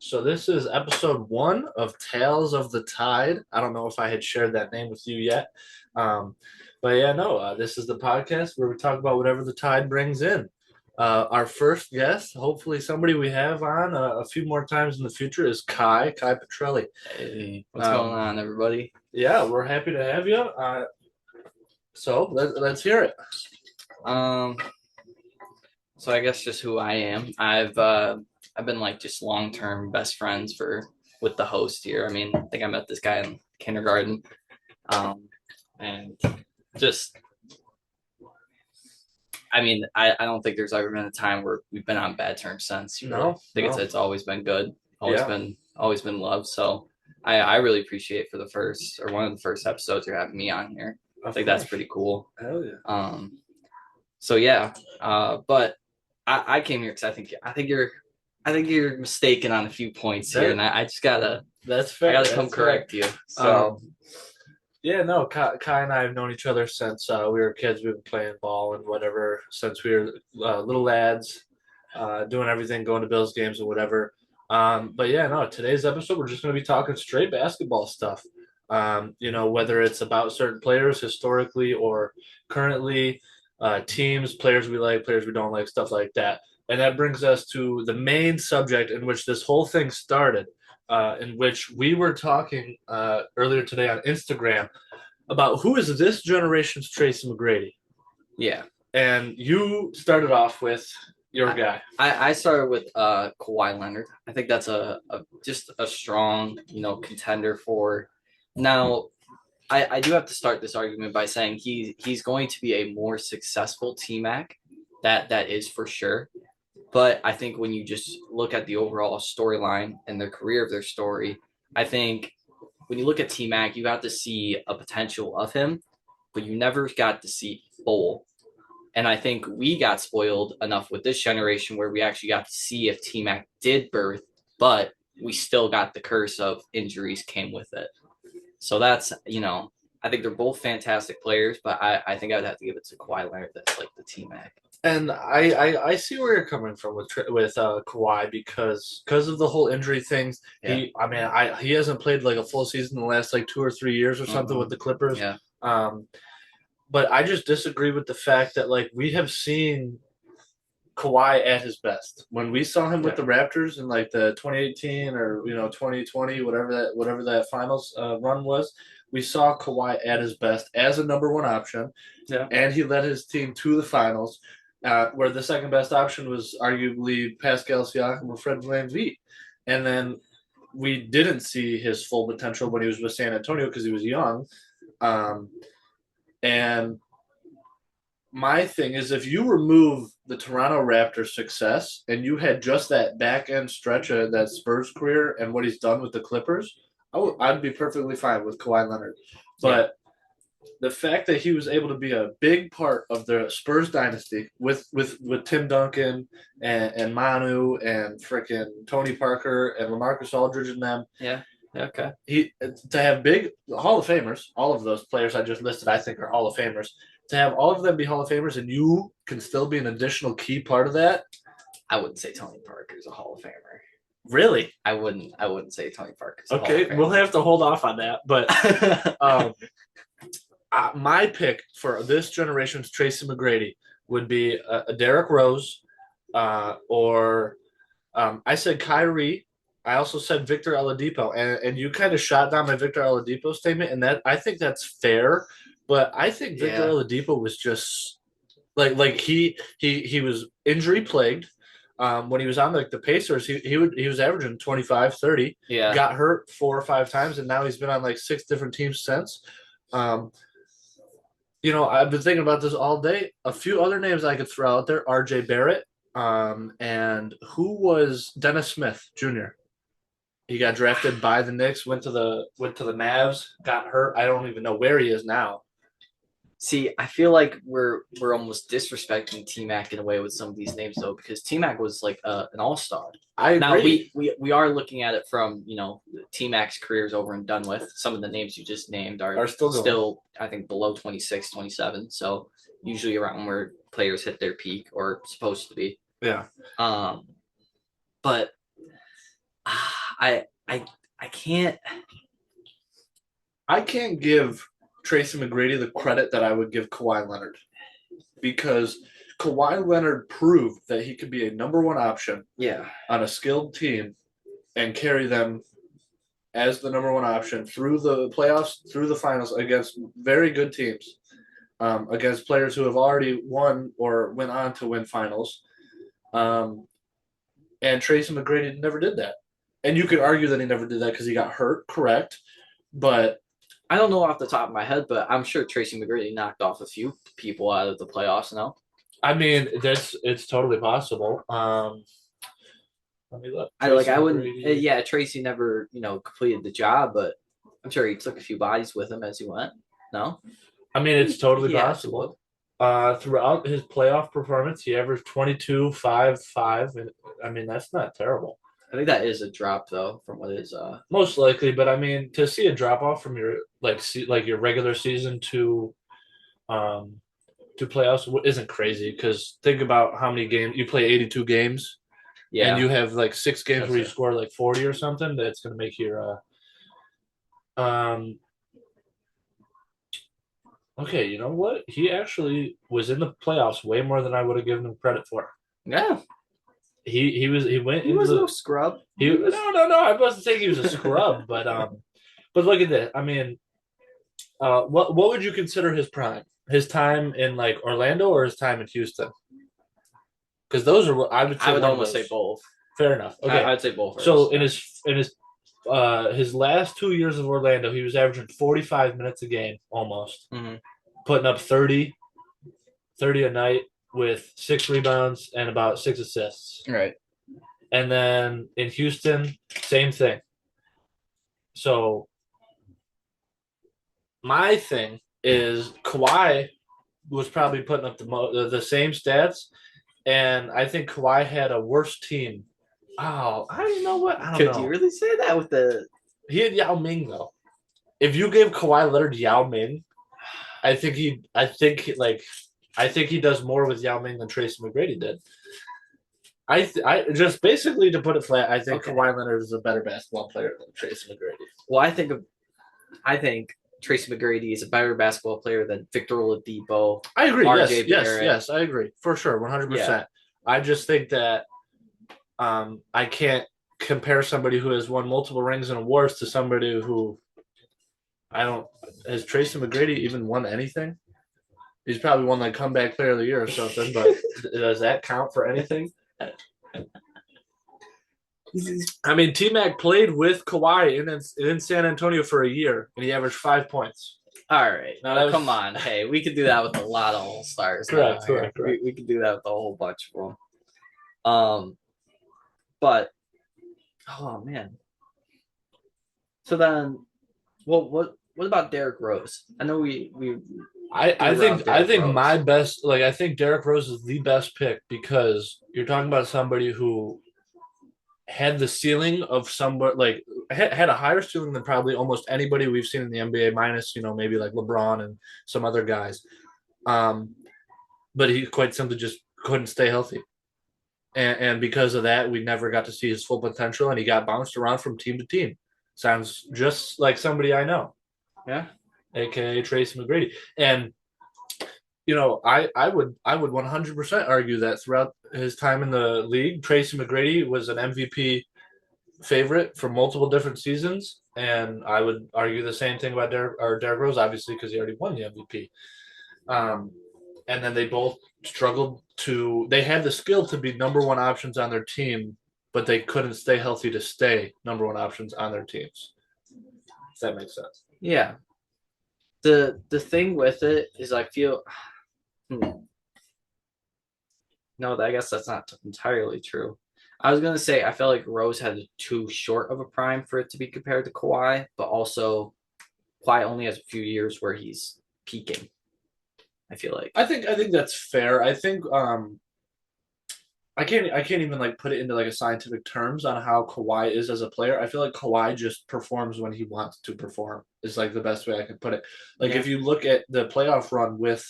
So this is episode 1 of Tales of the Tide. I don't know if I had shared that name with you yet. Um, but yeah, no, this is the podcast where we talk about whatever the tide brings in. Our first guest, hopefully somebody we have on a few more times in the future, is Kai Petrilli. Hey, what's going Um, on, everybody? yeah, we're happy to have you. So let's hear it. Um, so I guess just who I am. I've been like just long term best friends for with the host here. I mean, I think I met this guy in kindergarten. Um, and just I don't think there's ever been a time where we've been on bad terms since. Really, I No, think it's no, it's always been good, yeah, always been love. So I really appreciate for the first or one of the first episodes you're having me on here. I of think that's course. pretty cool. Hell yeah. So yeah, but I came here because I think you're mistaken on a few points here, and That I just gotta that's I fair. gotta come That's fair. correct you. Um, So Yeah, no, Kai and I have known each other since we were kids. We've been playing ball and whatever since we were little lads, doing everything, going to Bills games and whatever. But yeah, no, today's episode, we're just going to be talking straight basketball stuff. Whether it's about certain players historically or currently, teams, players we like, players we don't like, stuff like that. And that brings us to the main subject in which this whole thing started, in which we were talking earlier today on Instagram about who is this generation's Tracy McGrady. yeah, And you started off with your I guy. I started with Kawhi Leonard. I think that's a just a strong contender for now. I do have to start this argument by saying he's going to be a more successful T Mac. That is for sure. But I think when you just look at the overall storyline and the career of their story, I think when you look at T Mac, you got to see a potential of him, but you never got to see full. And I think we got spoiled enough with this generation where we actually got to see if T Mac did birth, but we still got the curse of injuries came with it. So that's, I think they're both fantastic players, but I think I'd have to give it to Kawhi Leonard that's like the T Mac. And I see where you're coming from with Kawhi because of the whole injury things. Yeah. He hasn't played like a full season in the last like 2 or 3 years or something with Mm-hmm. the Clippers. Yeah. Um, but I just disagree with the fact that like we have seen Kawhi at his best. When we saw him with Yeah. the Raptors in like the 2018 or 2020 whatever that finals run was, we saw Kawhi at his best as a number 1 option, Yeah. and he led his team to the finals. Where the second best option was arguably Pascal Siakam or Fred VanVleet, and then we didn't see his full potential when he was with San Antonio because he was young. Um, and my thing is if you remove the Toronto Raptors success and you had just that back end stretch of that Spurs career and what he's done with the Clippers, I'd be perfectly fine with Kawhi Leonard. Yeah. But the fact that he was able to be a big part of the Spurs dynasty with Tim Duncan and Manu and freaking Tony Parker and LaMarcus Aldridge and them, Yeah. Yeah. Okay. he to have big Hall of Famers, all of those players I just listed, I think are Hall of Famers. To have all of them be Hall of Famers and you can still be an additional key part of that, I wouldn't say Tony Parker's a Hall of Famer. really. I wouldn't say Tony Parker's a Hall of Okay, we'll Famer. have to hold off on that. But um, my pick for this generation's Tracy McGrady would be a Derrick Rose, or I said Kyrie. I also said Victor Oladipo, and you kind of shot down my Victor Oladipo statement, and that I think that's fair. But I think Victor Yeah. Oladipo was just like he was injury plagued. When he was on like the Pacers, he was averaging 25, 30. Yeah. Got hurt 4 or 5 times, and now he's been on like 6 different teams since. Um, I've been thinking about this all day. A few other names I could throw out there: R.J. Barrett, and who was Dennis Smith Jr. He got drafted by the Knicks, went to the Mavs, got hurt. I don't even know where he is now. See, I feel like we're almost disrespecting T Mac in a way with some of these names though, because T Mac was like an all star. I Now agree. we are looking at it from T Mac's career is over and done with. Some of the names you just named are Are still going. still I think below 26, 27. So usually around where players hit their peak or supposed to be. Yeah. Um, but I can't. I can't give Tracy McGrady the credit that I would give Kawhi Leonard because Kawhi Leonard proved that he could be a number one option Yeah, on a skilled team and carry them as the number one option through the playoffs, through the finals against very good teams, against players who have already won or went on to win finals. Um, and Tracy McGrady never did that. And you could argue that he never did that because he got hurt, correct? But I don't know off the top of my head, but I'm sure Tracy McGrady knocked off a few people out of the playoffs. No, I mean, it's totally possible. Let me look. I like Tracy I wouldn't. McGrady. Yeah, Tracy never completed the job, but I'm sure he took a few bodies with him as he went. No, I mean, it's totally yeah, possible. Throughout his playoff performance, he averaged 22, 5, 5. And, I mean, that's not terrible. I think that is a drop though from what is Most likely, but I mean, to see a drop off from your like your regular season um to playoffs isn't crazy because think about how many games you play 82 games and yeah. you have like 6 games That's where you it. score like 40 or something. That's going to make your okay, you know what? He actually was in the playoffs way more than I would have given him credit for. Yeah, He went he into was no the scrub. he He was no I wasn't saying he was a scrub, but look at this. I mean, what would you consider his prime? His time in like Orlando or his time in Houston? Because those are what I would I say would one of almost say those. both. Fair enough. Okay. I'd say both So first. in his last 2 years of Orlando, he was averaging 45 minutes a game almost, Mm-hmm. putting up 30 a night with 6 rebounds and about 6 assists. Right. And then in Houston, same thing. So my thing is Kawhi was probably putting up the same stats, and I think Kawhi had a worse team. Oh, I don't know what I don't Could you know. really say that with the? He had Yao Ming though. If you gave Kawhi Leonard Yao Ming, I think he does more with Yao Ming than Tracy McGrady did. I just basically to put it flat, I think Okay. Kawhi Leonard is a better basketball player than Tracy McGrady. Well, I think Tracy McGrady is a better basketball player than Victor Oladipo, I agree. RJ Yes, Barrett. yes. I agree for sure, 100%. Yeah. I just think that I can't compare somebody who has won multiple rings and awards to somebody who I don't. Has Tracy McGrady even won anything? He's probably won like comeback player of the year or something, but does that count for anything? I mean, T Mac played with Kawhi in San Antonio for a year, and he averaged 5 points. All right. Now Well, that come was on. Hey, we could do that with a lot of All Stars. correct, correct, correct. We could do that with a whole bunch of them. But oh man. So then, what about Derrick Rose? I know we I think Rose. my best like I think Derrick Rose is the best pick because you're talking about somebody who had the ceiling of somebody like had a higher ceiling than probably almost anybody we've seen in the NBA, minus maybe like LeBron and some other guys. Um, but he quite simply just couldn't stay healthy, and because of that, we never got to see his full potential, and he got bounced around from team to team. Sounds just like somebody I know, Yeah. aka Tracy McGrady, and I would 100% argue that throughout his time in the league, Tracy McGrady was an MVP favorite for multiple different seasons, and I would argue the same thing about Derrick Rose, obviously, because he already won the MVP. Um, and then they both struggled to. They had the skill to be number one options on their team, but they couldn't stay healthy to stay number one options on their teams. If that makes sense. Yeah. The thing with it is I feel no, I guess that's not entirely true. I was gonna say I felt like Rose had too short of a prime for it to be compared to Kawhi, but also Kawhi only has a few years where he's peaking. I feel like. I think that's fair. I can't even like put it into like a scientific terms on how Kawhi is as a player. I feel like Kawhi just performs when he wants to perform. Is like the best way I could put it. Like Yeah. if you look at the playoff run with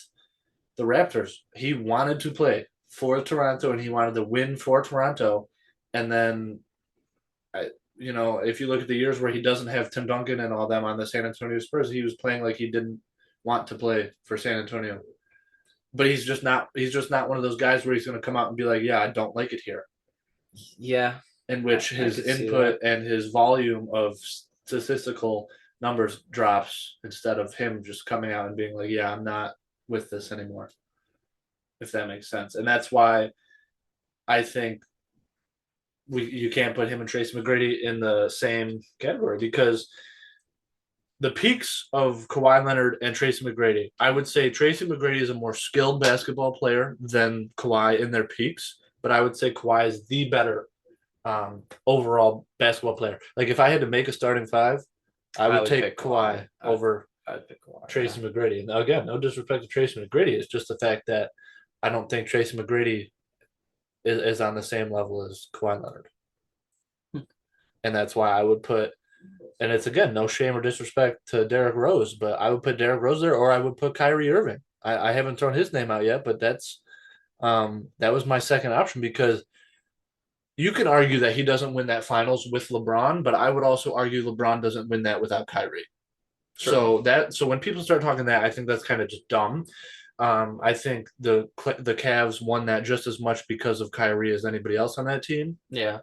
the Raptors, he wanted to play for Toronto and he wanted to win for Toronto, and then if you look at the years where he doesn't have Tim Duncan and all them on the San Antonio Spurs, he was playing like he didn't want to play for San Antonio. But he's just not. He's just not one of those guys where he's going to come out and be like, "Yeah, I don't like it here." Yeah, In which I his could see input and his volume of statistical numbers drops instead of him just coming out and being like, "Yeah, I'm not with this anymore." If that makes sense, and that's why I think you can't put him and Tracy McGrady in the same category because the peaks of Kawhi Leonard and Tracy McGrady, I would say Tracy McGrady is a more skilled basketball player than Kawhi in their peaks, but I would say Kawhi is the better overall basketball player. Like if I had to make a starting five, I would take Kawhi over I'd pick Kawhi. Tracy McGrady. Now again, no disrespect to Tracy McGrady, it's just the fact that I don't think Tracy McGrady is on the same level as Kawhi Leonard. And that's why I would put, and it's again, no shame or disrespect to Derrick Rose, but I would put Derrick Rose there or I would put Kyrie Irving. I haven't thrown his name out yet, but that was my second option because you can argue that he doesn't win that finals with LeBron, but I would also argue LeBron doesn't win that without Kyrie. Sure. So when people start talking that, I think that's kind of just dumb. I think the Cavs won that just as much because of Kyrie as anybody else on that team. Yeah.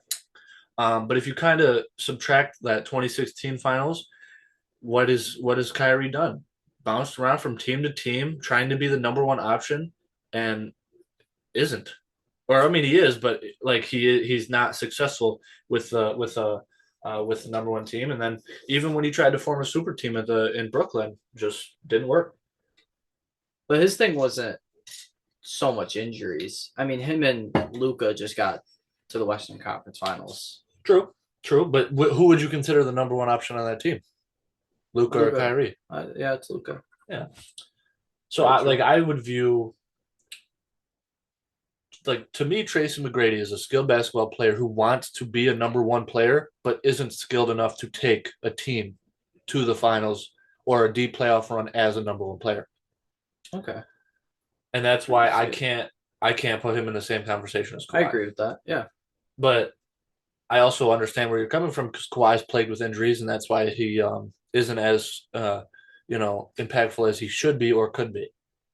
But if you kind of subtract that 2016 finals, what is Kyrie done? Bounced around from team to team, trying to be the number one option, and isn't. Or I mean, he is, but like he's not successful with the number one team. And then even when he tried to form a super team in Brooklyn, just didn't work. But his thing wasn't so much injuries. I mean, him and Luka just got to the Western Conference Finals. True. But who would you consider the number one option on that team? Luka or Kyrie? Yeah, it's Luka. Yeah. So I would view, like, to me, Tracy McGrady is a skilled basketball player who wants to be a number one player, but isn't skilled enough to take a team to the finals or a deep playoff run as a number one player. Okay. And that's why I can't put him in the same conversation as Kawhi. I agree with that. Yeah. But I also understand where you're coming from because Kawhi's plagued with injuries, and that's why he isn't as impactful as he should be or could be.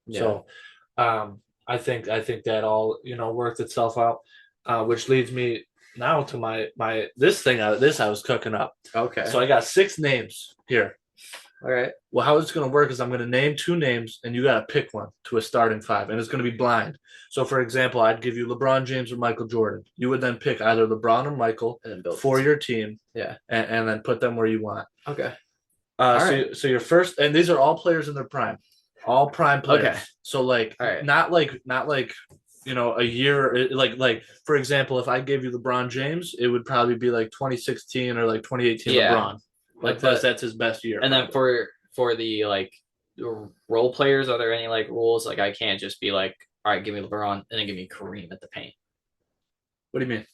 Yeah. So I think that all worked itself out, which leads me now to my this I was cooking up. Okay. So I got 6 names here. All right. Well, how it's going to work is I'm going to name 2 names, and you got to pick one to a starting 5, and it's going to be blind. So, for example, I'd give you LeBron James or Michael Jordan. You would then pick either LeBron or Michael for your team, and then put them where you want. Okay. So your first, and these are all players in their prime, all prime players. Okay. So not like a year, like for example, if I gave you LeBron James, it would probably be like 2016 or like 2018 LeBron. Like that's his best year. And then for the role players, are there any rules? Like I can't just be like, all right, give me LeBron and then give me Kareem at the paint. What do you mean?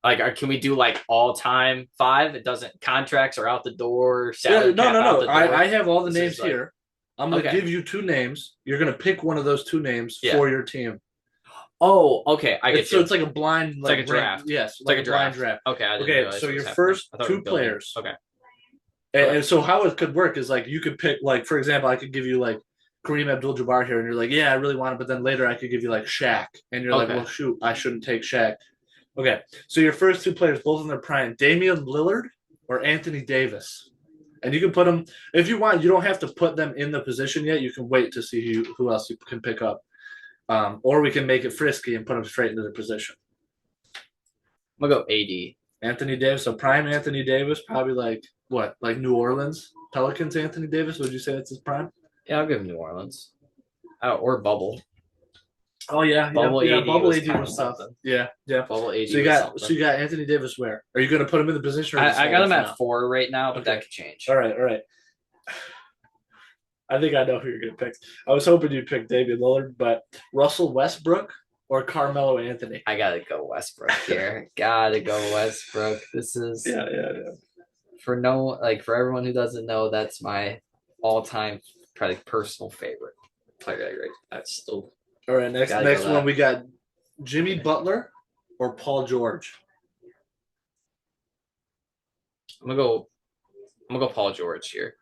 Like, can we do all time 5? It doesn't, contracts are out the door. No. I have all the names here. I'm gonna give you 2 names. You're gonna pick one of those 2 names for your team. Oh, okay. I get you. So it's like a blind, like a draft. Yes, it's like a blind draft. Okay. Okay. So your first 2 players. Okay. And so how it could work is you could pick for example, I could give you Kareem Abdul-Jabbar here, and you're like, yeah, I really want it, but then later I could give you Shaq, and you're like, well, shoot, I shouldn't take Shaq. Okay, so your first 2 players, both in their prime, Damian Lillard or Anthony Davis, and you can put them if you want. You don't have to put them in the position yet. You can wait to see who else you can pick up, or we can make it frisky and put them straight into their position. I'm gonna go AD. Anthony Davis, so prime Anthony Davis, probably like New Orleans Pelicans Anthony Davis. Would you say that's his prime? Yeah, I'll give him New Orleans. Or Bubble. Oh yeah, Bubble AD Bubble was AD was something. Yeah. Bubble AD. So you got Anthony Davis where? Are you going to put him in the position? I got him at 4 right now, but that could change. All right. I think I know who you're going to pick. I was hoping you'd pick Damian Lillard, but Russell Westbrook or Carmelo Anthony. I gotta go Westbrook here. Gotta go Westbrook. This is for everyone who doesn't know, that's my all-time personal favorite player. That's still all right. Next one we got Jimmy Butler or Paul George. I'm gonna go Paul George here.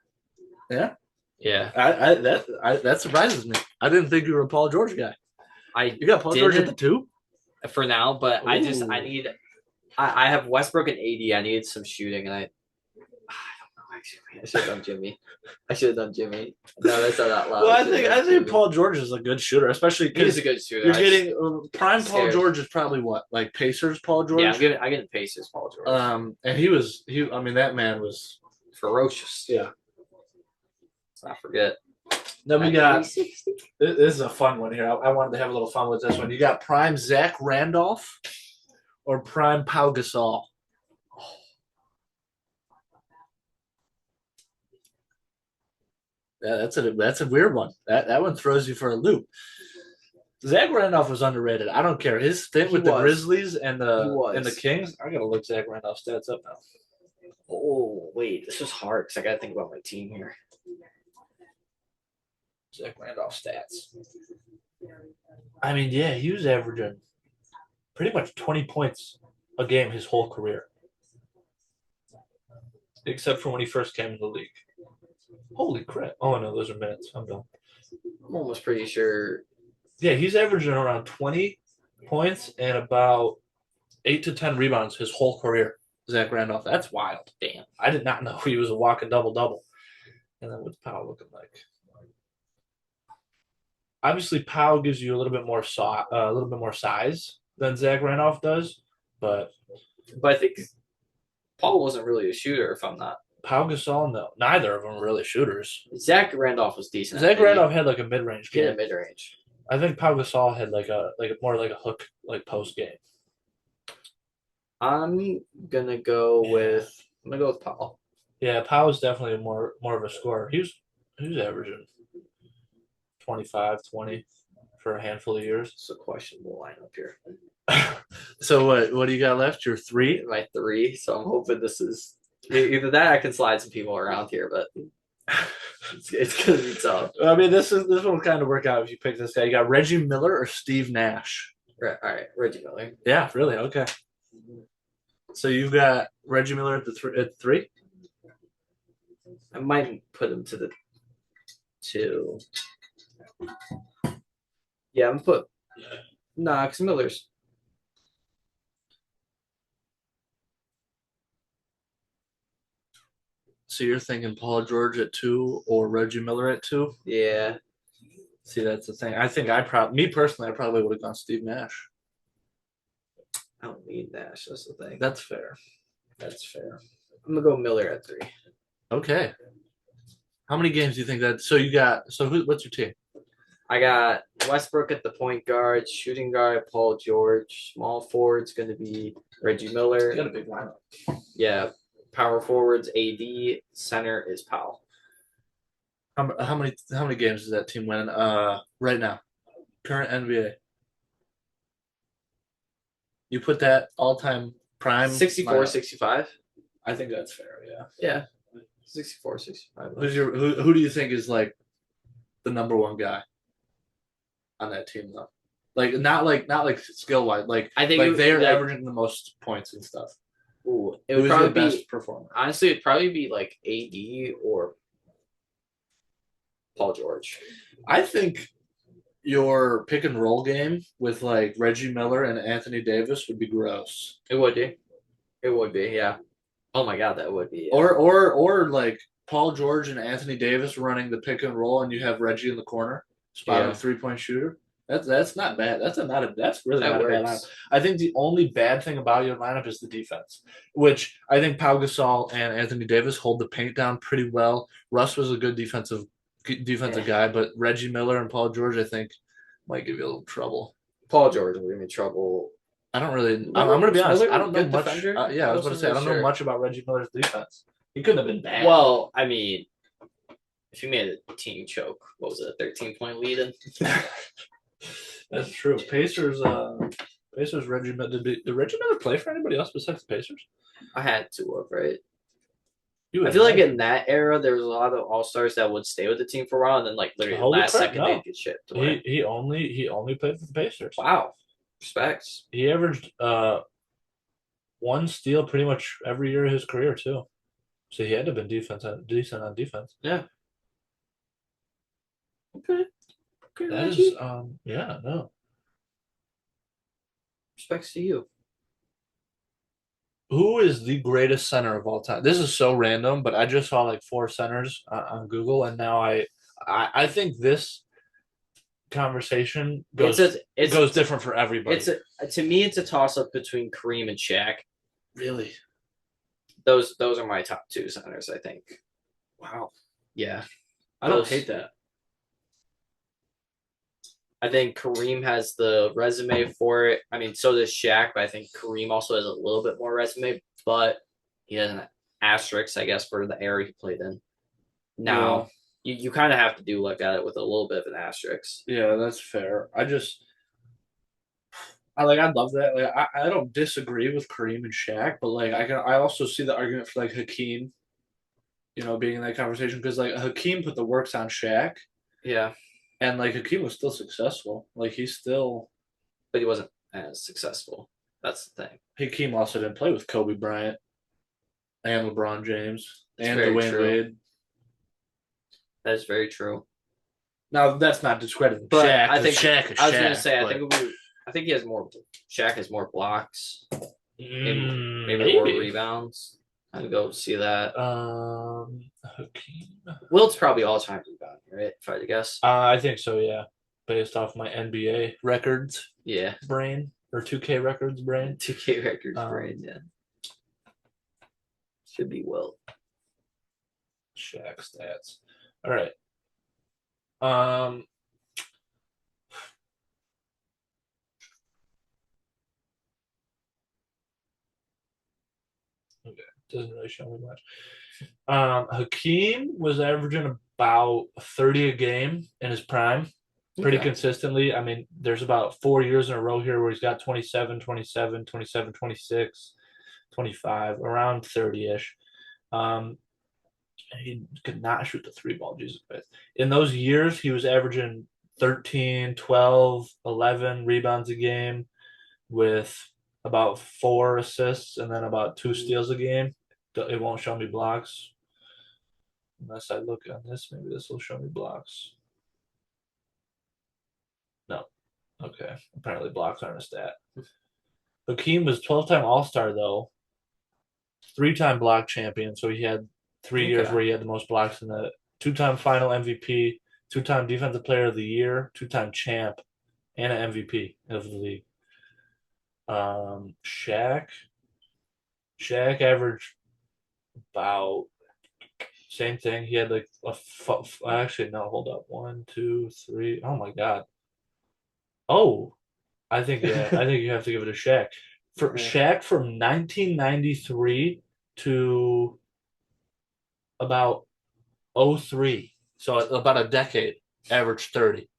Yeah, Yeah, that surprises me. I didn't think you were a Paul George guy. I You got Paul George at the didn't 2? for now, but I just I Ooh. need I have Westbrook and AD. I needed some shooting, and I don't know. Actually, I should have done Jimmy. I should have done Jimmy. No, that's not that loud. Well, I think Paul George is a good shooter, especially He is because a good shooter. you're getting prime Paul scared. George is probably what, like Pacers Paul Yeah, George. I get the Pacers, Paul George. And he. I mean, that man was Ferocious. yeah. Let's not forget. Then we got this is a fun one here. I wanted to have a little fun with this one. You got prime Zach Randolph or prime Pau Gasol. Yeah, that's a weird one. That one throws you for a loop. Zach Randolph was underrated. I don't care. His stint with the Grizzlies and the Kings. I gotta look Zach Randolph's stats up now. Oh wait, this is hard because I gotta think about my team here. Zach Randolph stats. I mean, yeah, he was averaging pretty much 20 points a game his whole career, except for when he first came in the league. Holy crap! Oh no, those are minutes. I'm done. I'm almost pretty sure. Yeah, he's averaging around 20 points and about 8 to 10 rebounds his whole career. Zach Randolph. That's wild. Damn. I did not know he was a walking double-double. And then what's Powell looking like? Obviously, Powell gives you a little bit more size than Zach Randolph does, but I think Paul wasn't really a shooter, if I'm not. Pau Gasol, no, neither of them were really shooters. Zach Randolph was decent. Zach Randolph had like a mid-range game. Yeah, mid-range. I think Pau Gasol had like more like a hook like post game. I'm gonna go with Powell. Yeah, Powell is definitely more of a scorer. He was averaging 25, 20 for a handful of years. It's a questionable lineup here. So what do you got left? Your 3? My 3. So I'm hoping this is either that I can slide some people around here, but it's gonna be tough. I mean, this will kind of work out if you pick this guy. You got Reggie Miller or Steve Nash. Right, all right, Reggie Miller. Yeah, really. Okay. So you've got Reggie Miller at the 3. I might put him to the 2. Yeah, I'm put. Nah, because Miller's. So you're thinking Paul George at 2 or Reggie Miller at 2? Yeah. See, that's the thing. I think me personally, I probably would have gone Steve Nash. I don't need Nash. That's the thing. That's fair. I'm gonna go Miller at 3. Okay. How many games do you think that? So you got. So what's your team? I got Westbrook at the point guard, shooting guard Paul George, small forward's gonna be Reggie Miller. You got a big lineup. Yeah. Power forwards AD, center is Powell. How many games is that team winning? Right now, current NBA. You put that all-time prime 64, lineup. 65. I think that's fair. Yeah. Yeah. 64, 65. Who do you think is like the number one guy on that team though? Like not like skill wise. Like I think they're averaging the most points and stuff. Ooh, it would probably be best performer. Honestly, it'd probably be like AD or Paul George. I think your pick and roll game with like Reggie Miller and Anthony Davis would be gross. It would be. It would be, yeah. Oh my god, that would be. Yeah. Or like Paul George and Anthony Davis running the pick and roll, and you have Reggie in the corner, spotting 3-point shooter. That's not bad. That's really not a bad lineup. I think the only bad thing about your lineup is the defense, which I think Pau Gasol and Anthony Davis hold the paint down pretty well. Russ was a good defensive guy, but Reggie Miller and Paul George, I think, might give you a little trouble. Paul George will give me trouble. I don't really. I'm going to be honest. I don't know much. I was going to say I don't know much about Reggie Miller's defense. He couldn't have been bad. Well, I mean, if he made a team choke, what was it, a 13-point lead? That's true. Pacers. Reggie Miller. Did Reggie Miller play for anybody else besides the Pacers? I had to, right? I feel like in that era, there was a lot of all-stars that would stay with the team for a while, and then like literally last second they'd get shipped away. He only played for the Pacers. Wow, respects. He averaged 1 steal pretty much every year of his career too. So he had to have been decent on defense. Yeah. Okay. Okay, That is, Reggie. yeah, no. Respects to you. Who is the greatest center of all time? This is so random, but I just saw like four centers on Google, and now I think this conversation goes different for it's everybody. a to me it's a toss up between Kareem and Shaq. Really? Those are my top two centers, I think. Wow. Yeah. I don't Those hate that. I think Kareem has the resume for it. I mean, so does Shaq, but I think Kareem also has a little bit more resume, but he has an asterisk, I guess, for the era he played in. Yeah. Now, you kind of have to do look at it with a little bit of an asterisk. Yeah, that's fair. I love that. Like I don't disagree with Kareem and Shaq, but like I also see the argument for like Hakeem, being in that conversation because like Hakeem put the works on Shaq, Yeah, and like Hakeem was still successful. Like he's still but he wasn't as successful. That's the thing. Hakeem also didn't play with Kobe Bryant and LeBron James It's and very Dwayne true. Wade. That is very true. Now that's not discrediting But Shaq I because think Shaq is I was gonna Shaq, say but I think he has more. Shaq has more blocks, maybe more maybe. rebounds. I'd go see that. Hakeem. Wilt's probably all time rebounding, right? If I had to guess. I think so, yeah. Based off my NBA records Yeah, brain or 2K records brain. 2K records brain. Um, Yeah, should be Wilt. Shaq stats. All right. Um, okay. Doesn't really show me much. Hakeem was averaging about 30 a game in his prime, pretty Okay. consistently. I mean, there's about 4 years in a row here where he's got 27, 27, 27, 26, 25, around 30-ish. Um, he could not shoot the three ball, Jesus Christ. In those years, he was averaging 13, 12, 11 rebounds a game with about four assists and then about two steals a game. It won't show me blocks unless I look on this. Maybe this will show me blocks. No. Okay. Apparently blocks aren't a stat. Hakeem was 12-time All-Star though, three-time block champion. So he had 3 years Okay. where he had the most blocks in the two-time final MVP, two-time Defensive Player of the Year, two-time champ, and an MVP of the league. Shaq. Shaq averaged about same thing. He had like actually no, hold up. One, two, three. Oh my God. Oh, I think yeah. I think you have to give it a Shaq. For Yeah. Shaq from 1993 to about '03, so about a decade, averaged 30,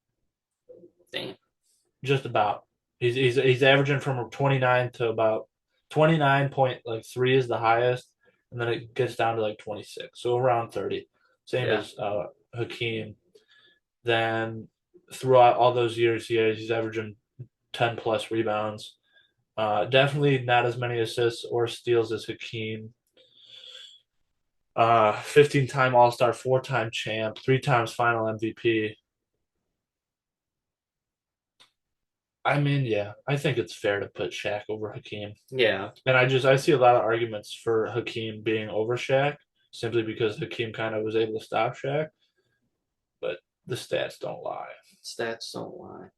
Damn. just about. He's averaging from 29 to about 29.3 is the highest, and then it gets down to like 26, so around 30. Same Yeah. as Hakeem. Then throughout all those years, he's averaging 10 plus rebounds. Definitely not as many assists or steals as Hakeem. 15-time All Star, four-time champ, three times Final MVP. I mean, yeah, I think it's fair to put Shaq over Hakeem, Yeah. and I see a lot of arguments for Hakeem being over Shaq simply because Hakeem kind of was able to stop Shaq, but the stats don't lie. Stats don't lie.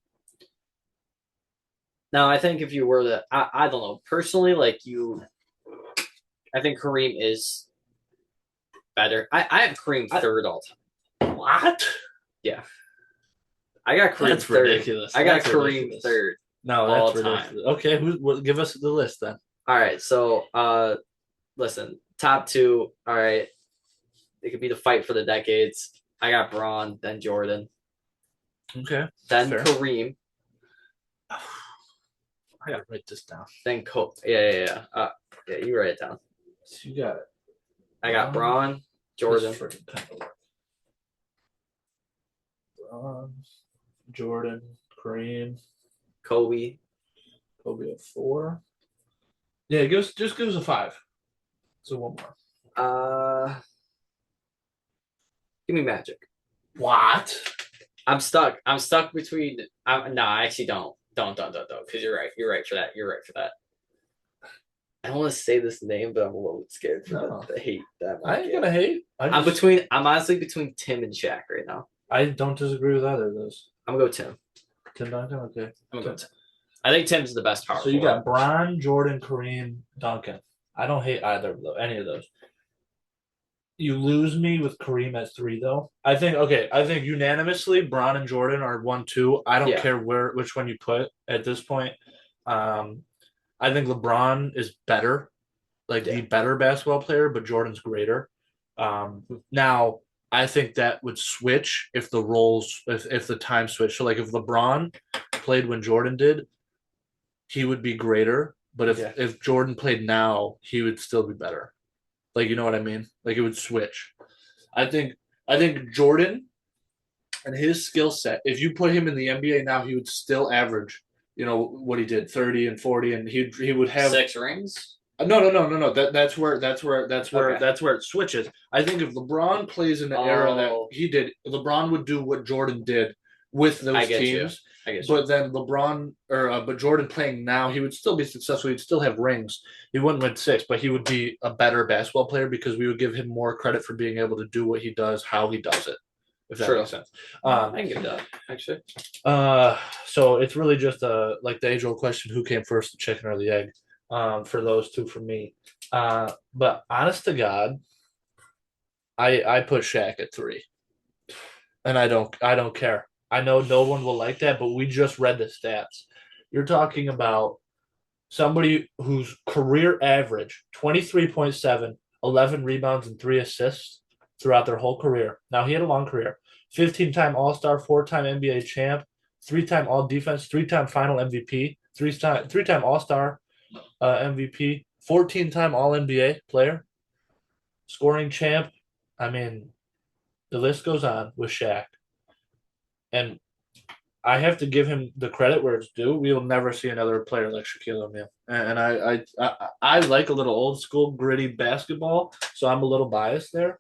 Now, I think if you were to, I don't know, personally, like I think Kareem is better. I have Kareem I, third all time. what? Yeah. I got Kareem That's third. ridiculous. I got That's Kareem ridiculous. third No, all that's time. ridiculous. Okay, give us the list then. All right. So, listen, top two. All right. It could be the fight for the decades. I got Braun, then Jordan, Okay, then fair. Kareem, I gotta write this down. then Kobe. Yeah, you write it down. So you got I got Braun, Jordan, freaking Jordan, Kareem, Kobe. Kobe at four. Yeah, just give us a five. So one more. Uh, Give me Magic. What? I'm stuck. I'm stuck between. No, I actually don't. Don't. Because you're right. You're right for that. You're right for that. I don't want to say this name, but I'm a little bit scared for No, the hate that I I might ain't get. gonna hate. I'm between. I'm honestly between Tim and Shaq right now. I don't disagree with either of those. I'm gonna go Tim. Tim Duncan, okay. I'm gonna go Tim. I think Tim's the best power So you forward. got Bron, Jordan, Kareem, Duncan. I don't hate either of those, any of those. You lose me with Kareem at 3, though. I think okay. I think unanimously, Bron and Jordan are 1, 2. I don't Yeah. care which one you put at this point. Um, I think LeBron is better, like the Yeah. better basketball player, but Jordan's greater. Now I think that would switch if the roles, if the time switched. So like if LeBron played when Jordan did, he would be greater. But if Yeah. if Jordan played now, he would still be better. Like you know what I mean? Like it would switch. I think I think Jordan and his skill set, if you put him in the NBA now, he would still average, what he did, 30 and 40, and he would have 6 rings. no. That's where Okay. that's where it switches. I think if LeBron plays in the era that Oh, he did, LeBron would do what Jordan did with I those get you. teams. I get you. But then but Jordan playing now, he would still be successful. He'd still have rings. He wouldn't win 6, but he would be a better basketball player because we would give him more credit for being able to do what he does, how he does it, if that True. makes sense. I can give that actually. So it's really just like the age old question: who came first, the chicken or the egg? For those two, for me. But honest to God, I put Shaq at 3, and I don't care. I know no one will like that, but we just read the stats. You're talking about somebody whose career average 23.7, 11 rebounds and 3 assists throughout their whole career. Now he had a long career. 15-time All-Star, 4-time NBA champ, 3-time All Defense, 3-time Final MVP, three-time All-Star MVP, 14-time All NBA player, scoring champ. I mean, the list goes on with Shaq. And I have to give him the credit where it's due. We will never see another player like Shaquille O'Neal, and I like a little old school gritty basketball, so I'm a little biased there.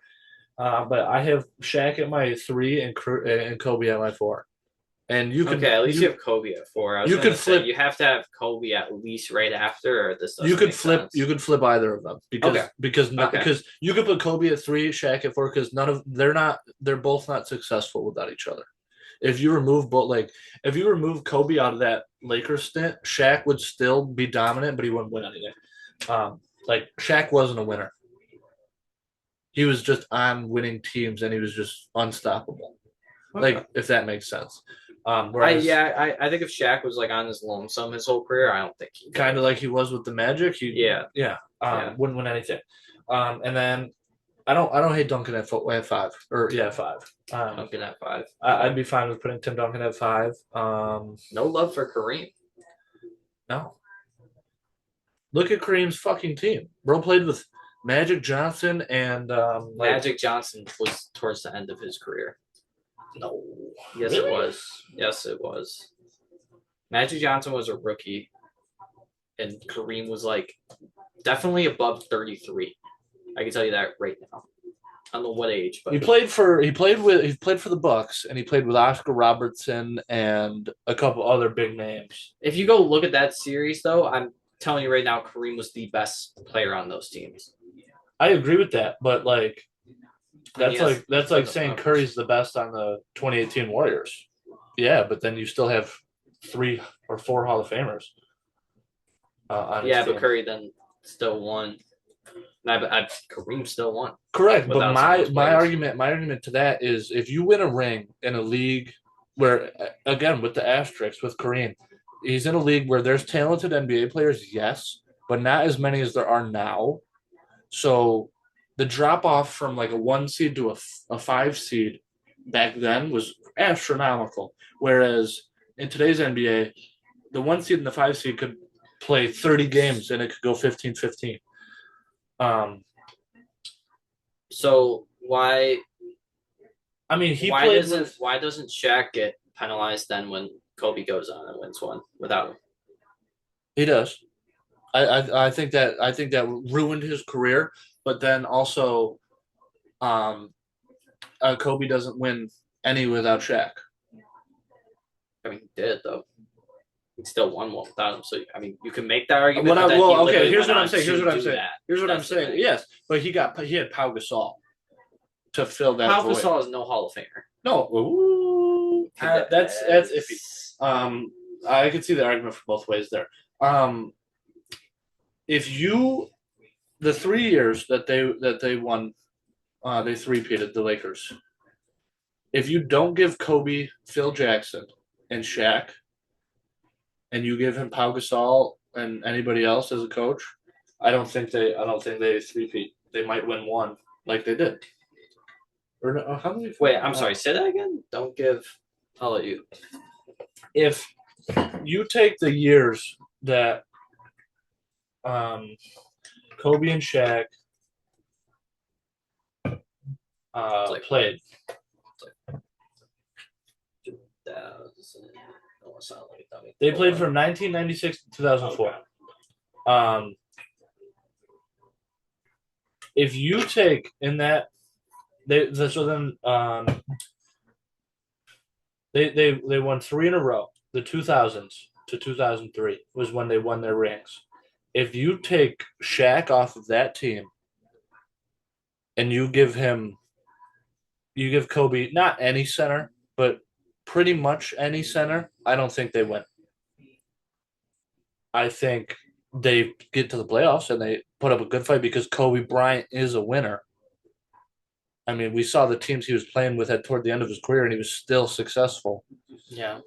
But I have Shaq at my 3 and Kobe at my 4. And Okay, at least you have Kobe at 4. I was you gonna could say flip you have to have Kobe at least right after, or this you doesn't could make flip sense. you could flip either of them because Okay. because not Okay. because you could put Kobe at 3, Shaq at 4 because they're both not successful without each other. If you remove Kobe out of that Lakers stint, Shaq would still be dominant, but he wouldn't win anything. Like Shaq wasn't a winner. He was just on winning teams, and he was just unstoppable. Okay. Like if that makes sense. Whereas I think if Shaq was like on his lonesome his whole career, I don't think he kind of like he was with the Magic, Yeah. yeah, wouldn't win anything. And then I don't hate Duncan at 5 or yeah 5. Duncan at 5. I'd be fine with putting Tim Duncan at 5. No love for Kareem. No, look at Kareem's fucking team. Bro played with Magic Johnson and Magic Johnson was towards the end of his career. no, Yes, really? it was. Yes, it was. Magic Johnson was a rookie, and Kareem was like definitely above 33. I can tell you that right now. I don't know what age, but He played for the Bucks, and he played with Oscar Robertson and a couple other big names. if you go look at that series, though, I'm telling you right now, Kareem was the best player on those teams. I agree with that, but like And that's like saying Curry's the best on the 2018 Warriors. Yeah, but then you still have 3 or 4 Hall of Famers. On his but team. Curry then still won. Kareem still won. Correct, but without some of those my players. argument to that is if you win a ring in a league where again with the asterisks with Kareem, he's in a league where there's talented NBA players, yes, but not as many as there are now. So the drop off from like a 1 seed to a 5 seed back then was astronomical. Whereas in today's NBA, the 1 seed and the 5 seed could play 30 games and it could go 15-15. So why I mean, he why played doesn't with, why doesn't Shaq get penalized then when Kobe goes on and wins one without him? he does. I think that ruined his career. but then also, um, Kobe doesn't win any without Shaq. I mean, he did though. He still won one without him. So I mean, you can make that argument. What I, but then well, he okay. literally Here's went what on I'm saying. Here's to what I'm do saying. that. Here's what I'm That's the saying. thing. Yes, but he had Pau Gasol to fill that Pau void. Gasol is no Hall of Famer. No, ooh, that's iffy. I could see the argument for both ways there. If you the 3 years that they won, they three-peated the Lakers. If you don't give Kobe, Phil Jackson, and Shaq, and you give him Pau Gasol and anybody else as a coach, I don't think they three-peat. They might win one like they did. Or no, how many? Wait, I'm sorry. Say that again. Don't give. I'll let you. If you take the years that Kobe and Shaq played. They played from 1996 to 2004. Okay. If you take in that, they won three in a row. The 2000s to 2003 was when they won their rings. If you take Shaq off of that team and you give Kobe not any center, but pretty much any center, I don't think they win. I think they get to the playoffs and they put up a good fight because Kobe Bryant is a winner. I mean, we saw the teams he was playing with toward the end of his career, and he was still successful. Yeah.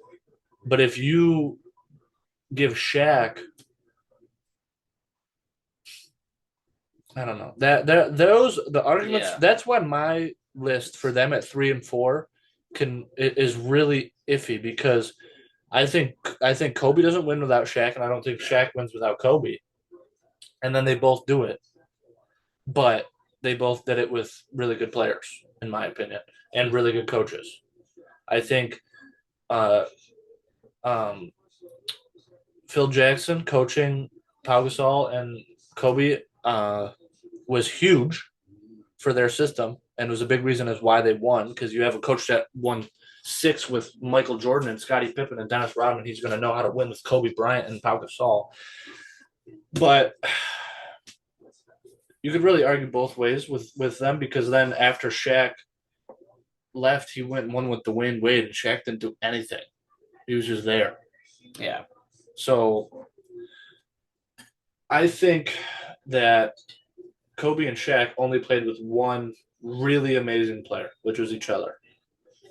But if you give Shaq, I don't know the arguments. Yeah. That's why my list for them at 3 and 4 is really iffy because I think Kobe doesn't win without Shaq, and I don't think Shaq wins without Kobe. And then they both do it, but they both did it with really good players, in my opinion, and really good coaches. I think Phil Jackson coaching Pau Gasol and Kobe was huge for their system and was a big reason as why they won because you have a coach that won 6 with Michael Jordan and Scottie Pippen and Dennis Rodman. He's going to know how to win with Kobe Bryant and Pau Gasol. But you could really argue both ways with them because then after Shaq left, he went and won with Dwayne Wade, and Shaq didn't do anything. He was just there. Yeah. So I think that Kobe and Shaq only played with one really amazing player, which was each other.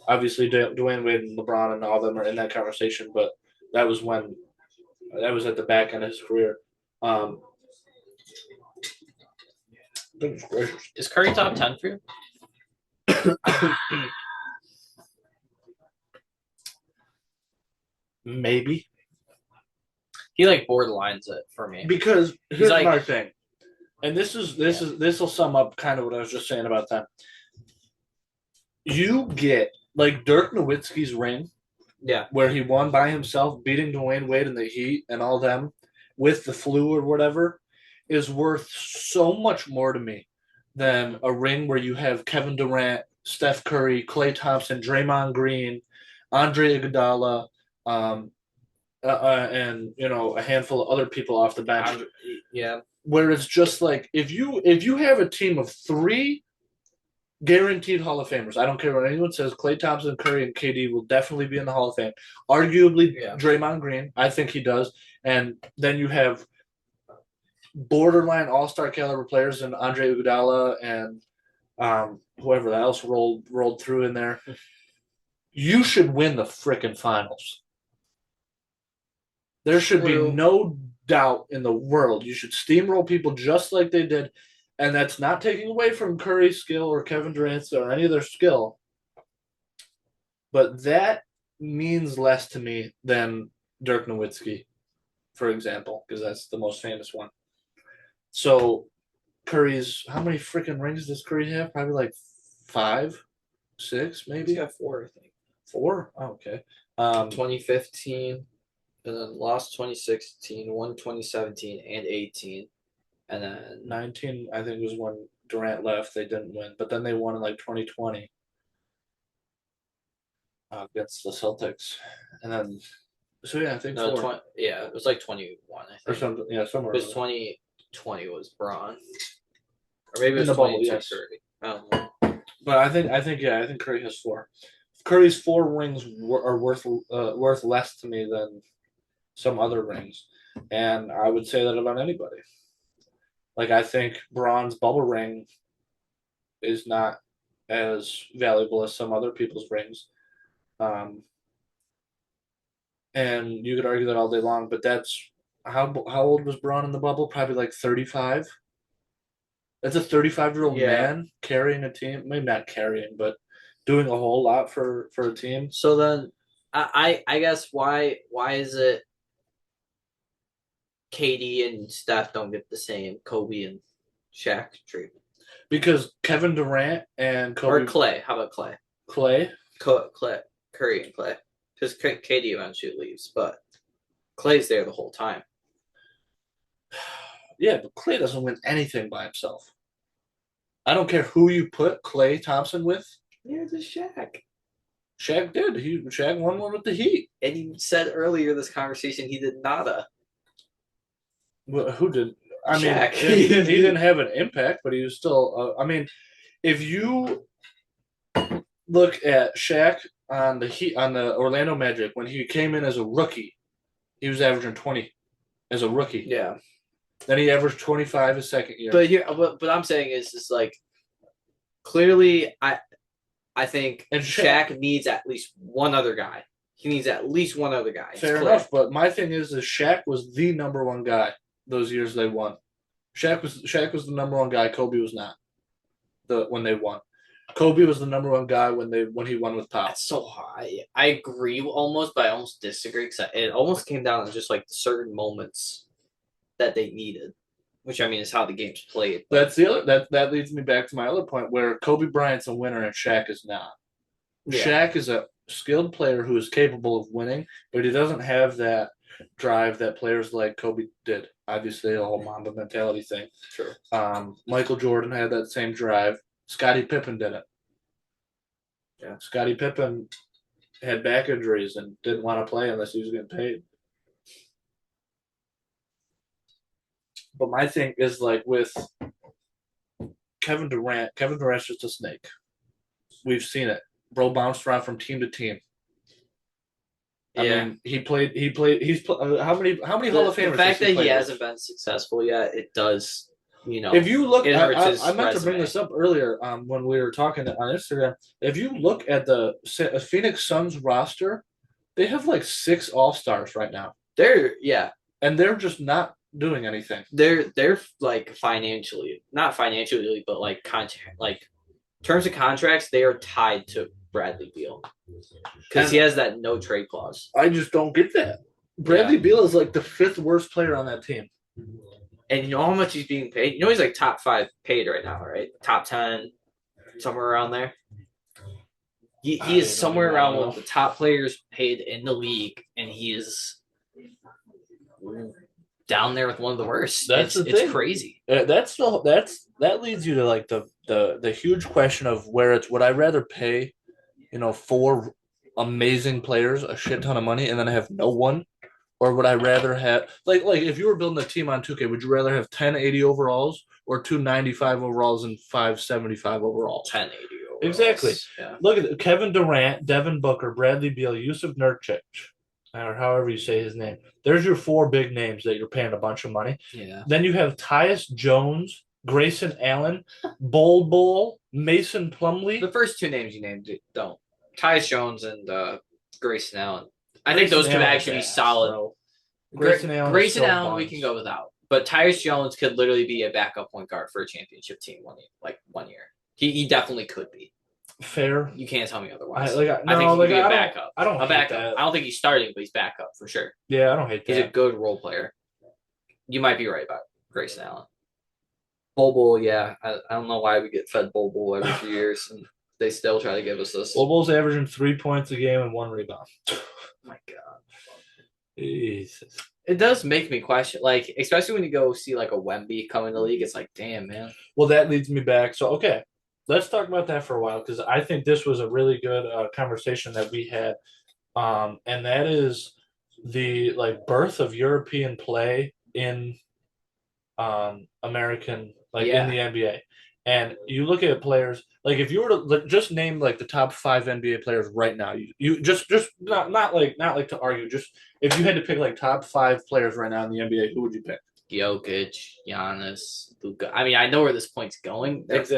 Obviously, Dwayne Wade and LeBron and all of them are in that conversation, but that was at the back end of his career. Is Curry top 10 for you? Maybe. He borderlines it for me. Because here's my thing. And this will sum up kind of what I was just saying about them. You get Dirk Nowitzki's ring, where he won by himself, beating Dwayne Wade in the Heat and all them with the flu or whatever, is worth so much more to me than a ring where you have Kevin Durant, Steph Curry, Klay Thompson, Draymond Green, Andre Iguodala, and a handful of other people off the bench. Yeah. Where it's just if you have a team of 3 guaranteed Hall of Famers, I don't care what anyone says, Klay Thompson, Curry, and KD will definitely be in the Hall of Fame. Arguably, Draymond Green, I think he does. And then you have borderline all-star caliber players and Andre Iguodala and whoever else rolled through in there. You should win the frickin' finals. There should be no doubt in the world. You should steamroll people just like they did, and that's not taking away from Curry's skill or Kevin Durant's or any of their skill. But that means less to me than Dirk Nowitzki, for example, because that's the most famous one. So Curry's, how many freaking rings does Curry have? Probably 5, 6, maybe. He's got 4, I think. 4? Oh, okay. 2015, and then lost 2016, won 2017 and 18, and then 19. I think was when Durant left, they didn't win, but then they won in like 2020 against the Celtics, and then so yeah, I think No, four yeah, it was like 21, I or think. something. Yeah, somewhere Because around 2020 was Braun. Or maybe it in was the bubble. 22 Yes, Curry. I don't know. but I think Curry has four. Curry's four rings are worth less to me than some other rings, and I would say that about anybody. Like I think Braun's bubble ring is not as valuable as some other people's rings. Um, and you could argue that all day long, but that's how old was Braun in the bubble? Probably like 35. That's a 35-year-old Yeah. man carrying a team. Maybe not carrying, but doing a whole lot for a team. So then, I guess why is it KD and Steph don't get the same Kobe and Shaq treatment? Because Kevin Durant and Or Kobe Clay? How about Clay? Clay. Clay, Curry and Clay. Because KD eventually leaves, but Clay's there the whole time. Yeah, but Clay doesn't win anything by himself. I don't care who you put Clay Thompson with. Yeah, it's Shaq. Shaq did. Shaq won one with the Heat. And you said earlier this conversation he did nada. Well, who did? I mean, Shaq. he didn't have an impact, but he was still. I mean, if you look at Shaq on the Heat on the Orlando Magic when he came in as a rookie, he was averaging 20 as a rookie. Yeah. Then he averaged 25 his second year. But here, what I'm saying is like clearly, I think And Shaq needs at least one other guy. He needs at least one other guy. Fair enough, but my thing is Shaq was the number one guy those years they won. Shaq was the number one guy. Kobe was not. When they won, Kobe was the number one guy when he won with Pop. That's so high. I agree almost, but I almost disagree because it almost came down to just like certain moments that they needed, which I mean is how the game's played. That's the other that leads me back to my other point where Kobe Bryant's a winner and Shaq is not. Yeah. Shaq is a skilled player who is capable of winning, but he doesn't have that drive that players like Kobe did. Obviously, the whole Mamba mentality thing. Sure. Michael Jordan had that same drive. Scottie Pippen did it. Yeah. Scottie Pippen had back injuries and didn't want to play unless he was getting paid. But my thing is like with Kevin Durant's just a snake. We've seen it. Bro bounced around from team to team. I mean, he's how many Hall of Famers? The fact that he hasn't been successful yet, it does, If you look, I meant to bring resume. this up earlier when we were talking on Instagram. If you look at the Phoenix Suns roster, they have like 6 All-Stars right now. And they're just not doing anything. They're like not financially, but like terms of contracts, they are tied to Bradley Beal because he has that no trade clause. I just don't get that. Bradley Beal is like the 5th worst player on that team. And you know how much he's being paid? You know he's like top 5 paid right now, right? Top 10, somewhere around there. He is somewhere around one of the top players paid in the league, and he is down there with one of the worst. It's crazy. That leads you to like the huge question of where it's would I rather pay, 4 amazing players a shit ton of money and then have no one, or would I rather have like if you were building a team on 2K, would you rather have 10 80 overalls or 2 95 overalls and 5 75 overalls? 10 80 overalls. Exactly. Yeah. Look at it. Kevin Durant, Devin Booker, Bradley Beal, Yusuf Nurkic, or however you say his name. There's your 4 big names that you're paying a bunch of money. Yeah. Then you have Tyus Jones, Grayson Allen, Bol, Mason Plumlee. The first 2 names you named don't. Tyus Jones and Grayson Allen. I think those could actually be solid. Bro. Grayson Allen we can go without. But Tyus Jones could literally be a backup point guard for a championship team 1 year. He definitely could be. Fair. You can't tell me otherwise. I think he could be a backup. I don't hate that. I don't think he's starting, but he's backup for sure. Yeah, I don't hate that. He's a good role player. You might be right about Grayson Allen. Bol, yeah. I don't know why we get fed Bol every few years, and they still try to give us this. Bol's averaging 3 points a game and 1 rebound. Oh my God. Jesus. it does make me question, like, especially when you go see like a Wemby come in the league. It's like, damn, man. Well, that leads me back. So, okay, let's talk about that for a while because I think this was a really good conversation that we had, and that is the like birth of European play in American, like in Yeah, the NBA. And you look at players, like if you were to just name like the top five NBA players right now, you just not like to argue, just if you had to pick like top five players right now in the NBA, who would you pick? Jokic, Giannis, Luka. I mean, I know where this point's going. Exactly.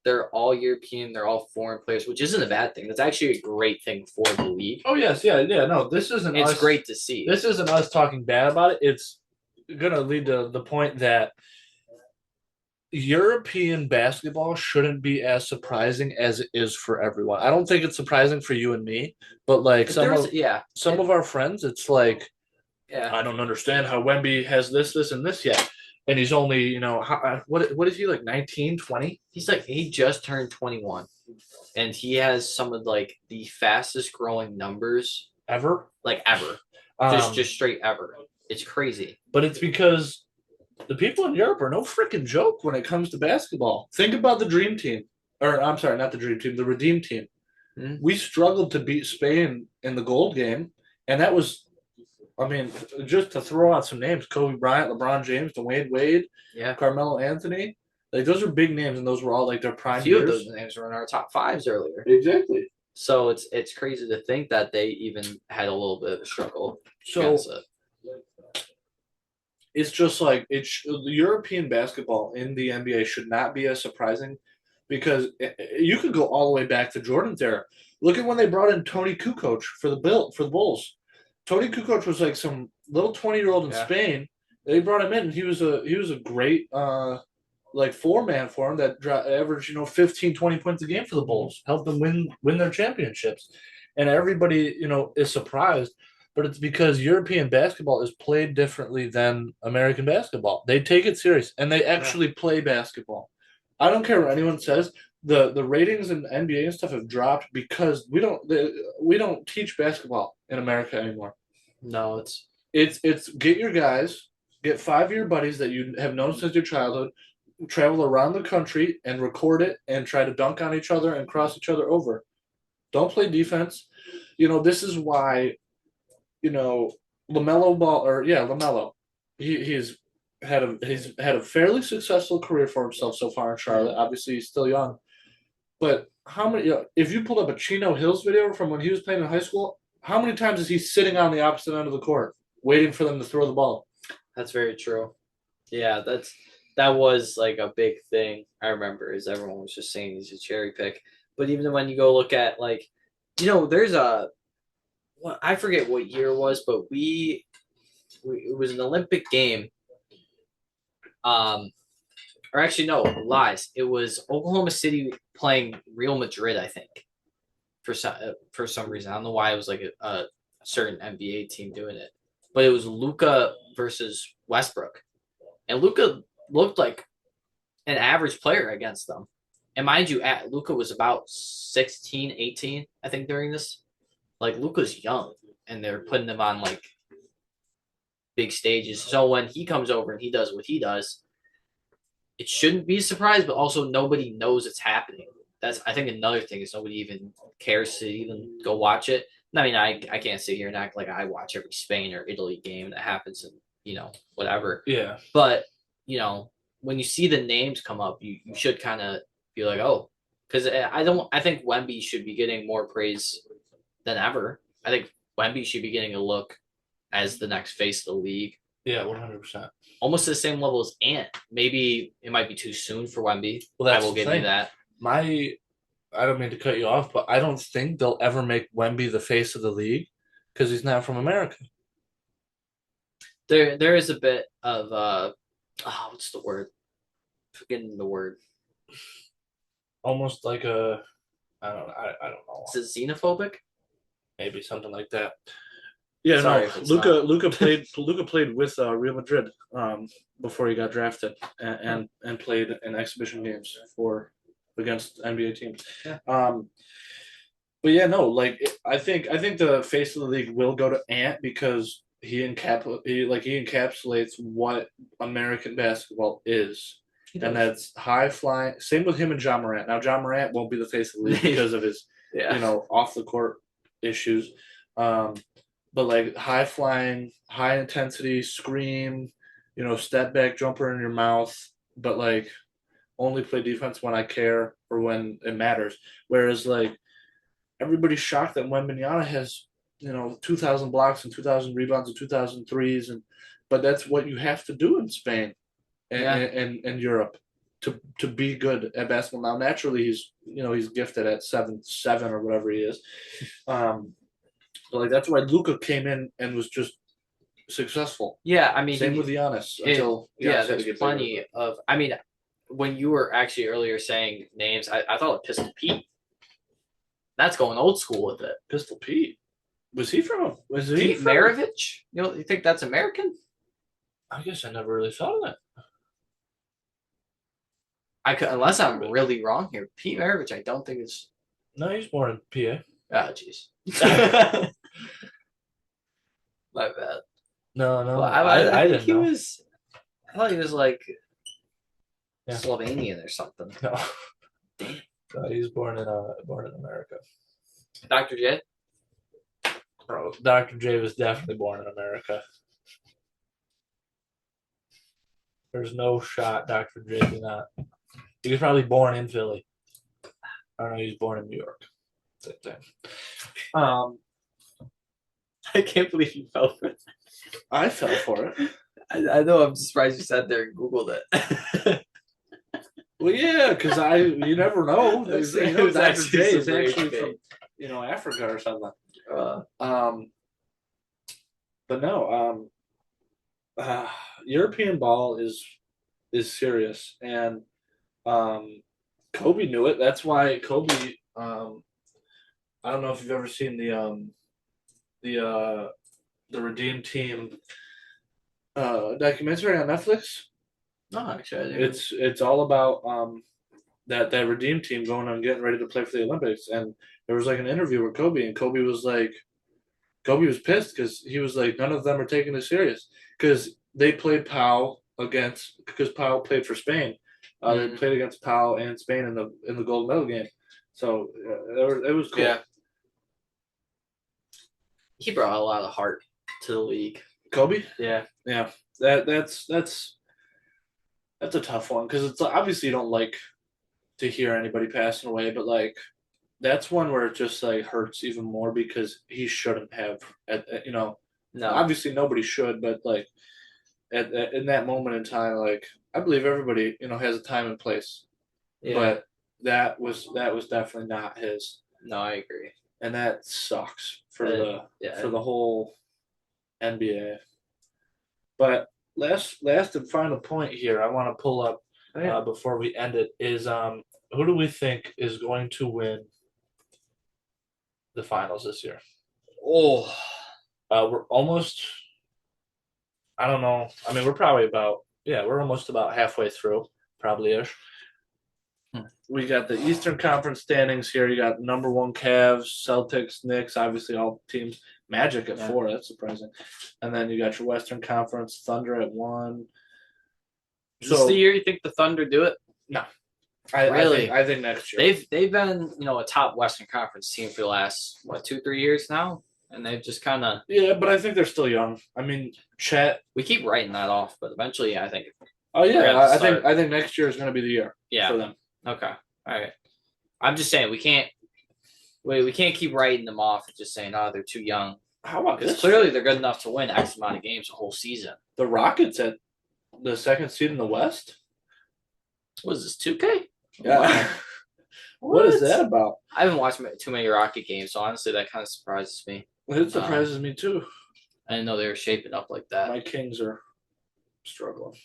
They're all European. They're all foreign players, which isn't a bad thing. That's actually a great thing for the league. Oh yes, yeah, yeah. No, this isn't It's us. great to see. This isn't us talking bad about it. It's gonna lead to the point that European basketball shouldn't be as surprising as it is for everyone. I don't think it's surprising for you and me, but like If there's, yeah, some of our friends, it's like yeah. I don't understand how Wemby has this, and this yet, and he's only what is he like 19, 20 He's like he just turned 21, and he has some of like the fastest growing numbers ever. like ever, Um, just straight ever. It's crazy. but it's because the people in Europe are no freaking joke when it comes to basketball. Think about the Dream Team, or I'm sorry, not the Dream Team, the Redeem Team. Hmm? We struggled to beat Spain in the gold game, and that was, I mean, just to throw out some names: Kobe Bryant, LeBron James, Dwayne Wade, Yeah, Carmelo Anthony. Like those are big names, and those were all like their a prime few of years. those names were in our top fives earlier. Exactly. So it's crazy to think that they even had a little bit of a struggle So against it. it's just like the European basketball in the NBA should not be as surprising because you could go all the way back to Jordan's era. Look at when they brought in Tony Kukoc for the Bulls. Tony Kukoc was like some little 20-year-old in Yeah, Spain. They brought him in, and he was a great like four-man for him that averaged 15, 20 points a game for the Bulls, helped them win their championships, and everybody is surprised. But it's because European basketball is played differently than American basketball. They take it serious and they yeah. actually play basketball. I don't care what anyone says. The ratings in NBA and stuff have dropped because we don't teach basketball in America anymore. No, it's It's get your guys, get 5 year buddies that you have known since your childhood, travel around the country and record it and try to dunk on each other and cross each other over. Don't play defense. This is why you know, Lamelo Ball or yeah, Lamelo. He's had a fairly successful career for himself so far in Charlotte. Obviously, he's still young, but how many? If you pulled up a Chino Hills video from when he was playing in high school, how many times is he sitting on the opposite end of the court waiting for them to throw the ball? that's very true. Yeah, that was like a big thing. I remember is everyone was just saying he's a cherry pick. But even when you go look at like, there's a well, I forget what year it was, but we it was an Olympic game. Um, or actually no, lies. It was Oklahoma City playing Real Madrid, I think, for some reason. I don't know why it was like a certain NBA team doing it, but it was Luca versus Westbrook, and Luca looked like an average player against them. And mind you, Luca was about 16, 18, I think, during this. Like, Luca's young, and they're putting him on, like, big stages. So when he comes over and he does what he does, it shouldn't be a surprise, but also nobody knows it's happening. That's, I think, another thing is nobody even cares to even go watch it. I mean, I can't sit here and act like I watch every Spain or Italy game that happens and, whatever. Yeah, But, when you see the names come up, you should kind of be like, oh, because I think Wemby should be getting more praise than ever. I think Wemby should be getting a look as the next face of the league, yeah, 100%. almost to the same level as Ant. Maybe it might be too soon for Wemby. Well, I that's will the give you thing. that. My, I don't mean to cut you off, but I don't think they'll ever make Wemby the face of the league because he's not from America. There is a bit of what's the word? Forgetting the word. Almost like a, I don't know. Is it xenophobic? Maybe something like that. Yeah, Sorry no. if it's not. Luca played with Real Madrid before he got drafted and played in exhibition games for against NBA teams. Yeah. But yeah, no, like I think the face of the league will go to Ant because he encapsulates what American basketball is. He And does. that's high flying. Same with him and John Morant. Now John Morant won't be the face of the league because of his, Yeah. off the court issues. Um, but like high flying, high intensity, scream, step back jumper in your mouth, but like only play defense when I care or when it matters. Whereas like everybody's shocked that Wembanyama has 2,000 blocks and 2,000 rebounds and 2,000 threes, but that's what you have to do in Spain and Yeah. and Europe to be good at basketball. Now naturally he's gifted at 7'7" or whatever he is. But like that's why Luka came in and was just successful. Yeah, I mean, Same with Giannis until Giannis had to there's get plenty bigger. of. I mean, when you were actually earlier saying names, I thought of Pistol Pete. That's going old school with it. Pistol Pete. Was he Pete from? Maravich? You think that's American? I guess I never really thought of that. I could, unless I'm really wrong here. Pete Maravich, I don't think it's. No, he's born in PA. Oh, jeez. My bad. No, Well, I think didn't he know. was. I thought he was like Yeah. Slovenian or something. No. No, he's born in America. Dr. J. Bro, Dr. J was definitely born in America. There's no shot Dr. J did not. He was probably born in Philly. I don't know. He was born in New York. Same thing. I can't believe you fell for it. I fell for it. I know. I'm surprised you sat there and Googled it. Well, yeah, because you never know. It was Dr. actually J is some rage actually bait. from Africa or something. Uh, But no, European ball is serious, and Kobe knew it. That's why Kobe. I don't know if you've ever seen the Redeem Team documentary on Netflix. no, actually, I didn't. It's all about that Redeem Team going and getting ready to play for the Olympics, and there was like an interview with Kobe, and Kobe was pissed because he was like, none of them are taking it serious because they played because Pau played for Spain. They played against Pau and Spain in the gold medal game, so it was cool. Yeah. He brought a lot of heart to the league. Kobe, Yeah. that's a tough one because it's obviously you don't like to hear anybody passing away, but like that's one where it just like hurts even more because he shouldn't have. No. Obviously nobody should, but like in that moment in time, like I believe everybody has a time and place, Yeah. but that was definitely not his, No, I agree. and that sucks for Yeah. the whole NBA. But last and final point here, I want to pull up before we end it is who do we think is going to win the finals this year? Oh, We're almost. I don't know. I mean, we're almost about halfway through, probably ish. We got the Eastern Conference standings here. You got number one Cavs, Celtics, Knicks, obviously all teams. Magic at 4. That's surprising. And then you got your Western Conference, Thunder at 1. is this the year you think the Thunder do it? No, Really? I think next year. They've been a top Western Conference team for the last 2-3 years now, and they've just kind of but I think they're still young. I mean, Chet. we keep writing that off, but eventually I think. Oh yeah, gonna I start. think next year is going to be the year for them. Okay. All right. I'm just saying we can't keep writing them off and just saying, oh, they're too young. How about Because this? clearly they're good enough to win X amount of games a whole season. The Rockets at the second seed in the West. What is this, 2K? Yeah. What is that about? I haven't watched too many Rocket games, so honestly that kind of surprises me. It surprises me too. I didn't know they were shaping up like that. My Kings are struggling,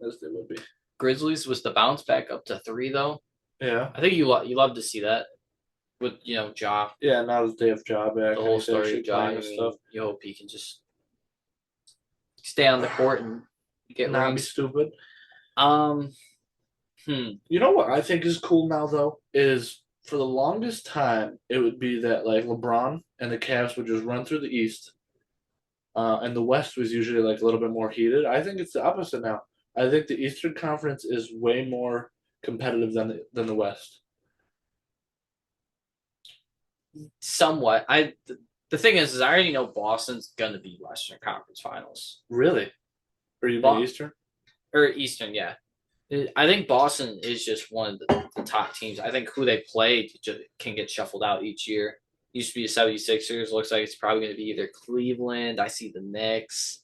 as they would be. Grizzlies was the bounce back up to 3 though. Yeah. I think you love to see that with Ja. Yeah, now that they have Ja back, The whole story of Ja and stuff. You hope he can just stay on the court and get not be rings. stupid. You know what I think is cool now though is for the longest time it would be that like LeBron and the Cavs would just run through the East, and the West was usually like a little bit more heated. I think it's the opposite now. I think the Eastern Conference is way more competitive than the West. Somewhat. The thing is I already know Boston's gonna be Western Conference Finals. Really? Or you mean Bo- Eastern? or Eastern, yeah. I think Boston is just one of the top teams. I think who they play can get shuffled out each year. Used to be the 76ers. Looks like it's probably going to be either Cleveland. I see the Knicks.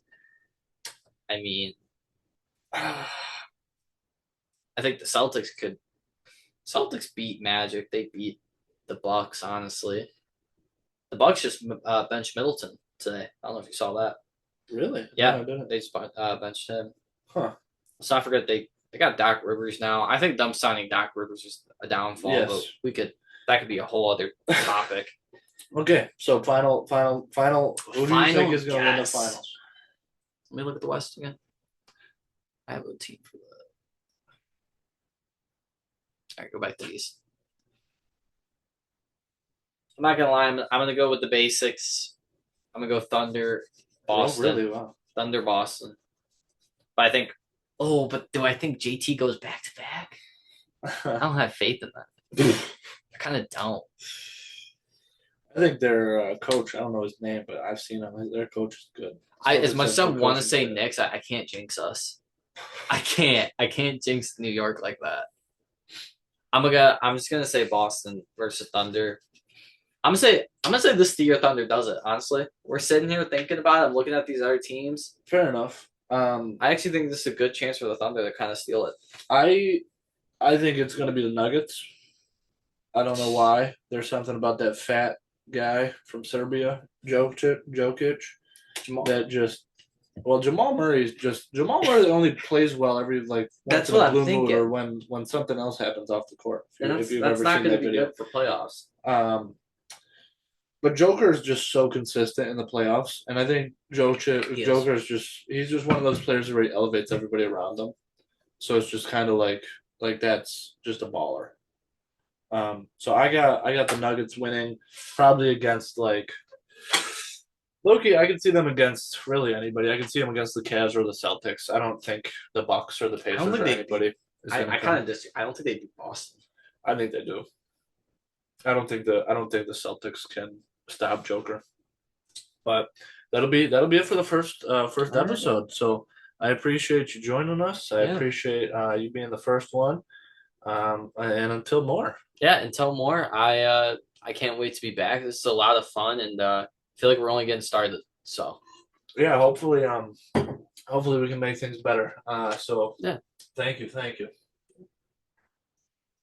I mean, I think the Celtics could. Celtics beat Magic. They beat the Bucks. Honestly, the Bucks just benched Middleton today. I don't know if you saw that. Really? No, Yeah, I didn't. they just benched him. Huh. Let's not forget they got Doc Rivers now. I think them signing Doc Rivers is a downfall, Yes. but that could be a whole other topic. Okay, so final. Who do you think is going to win the finals? Let me look at the West again. I have a team for that. All right, go back to the East. I'm not gonna lie. I'm gonna go with the basics. I'm gonna go Thunder, Boston. Oh, really? Wow. Thunder, Boston. But I think. Oh, but do I think JT goes back to back? I don't have faith in that. I kind of don't. I think their coach, I don't know his name, but I've seen him. Their coach is good. As much as I want to say Knicks, I can't jinx us. I can't jinx New York like that. I'm just gonna say Boston versus Thunder. I'm gonna say this year Thunder does it. Honestly, we're sitting here thinking about it. I'm looking at these other teams. Fair enough. I actually think this is a good chance for the Thunder to kind of steal it. I think it's going to be the Nuggets. I don't know why. There's something about that fat guy from Serbia, Jokic, that just. Well, Jamal Murray only plays well every like That's once in a what blue I'm thinking. moon or when something else happens off the court. If you've that's not going to be video. Good for playoffs. But Joker is just so consistent in the playoffs, and I think Joker is he's just one of those players where he elevates everybody around him. So it's just kind of like that's just a baller. So I got the Nuggets winning, probably against like Loki. I can see them against really anybody. I can see them against the Cavs or the Celtics. I don't think the Bucks or the Pacers or anybody. I kind of disagree. I don't think they beat Boston. I think they do. I don't think the Celtics can stop Joker. But that'll be it for the first episode. Right. So I appreciate you joining us. I appreciate you being the first one. And until more. Yeah, until more. I can't wait to be back. This is a lot of fun, and I feel like we're only getting started. So yeah, hopefully we can make things better. So yeah, thank you.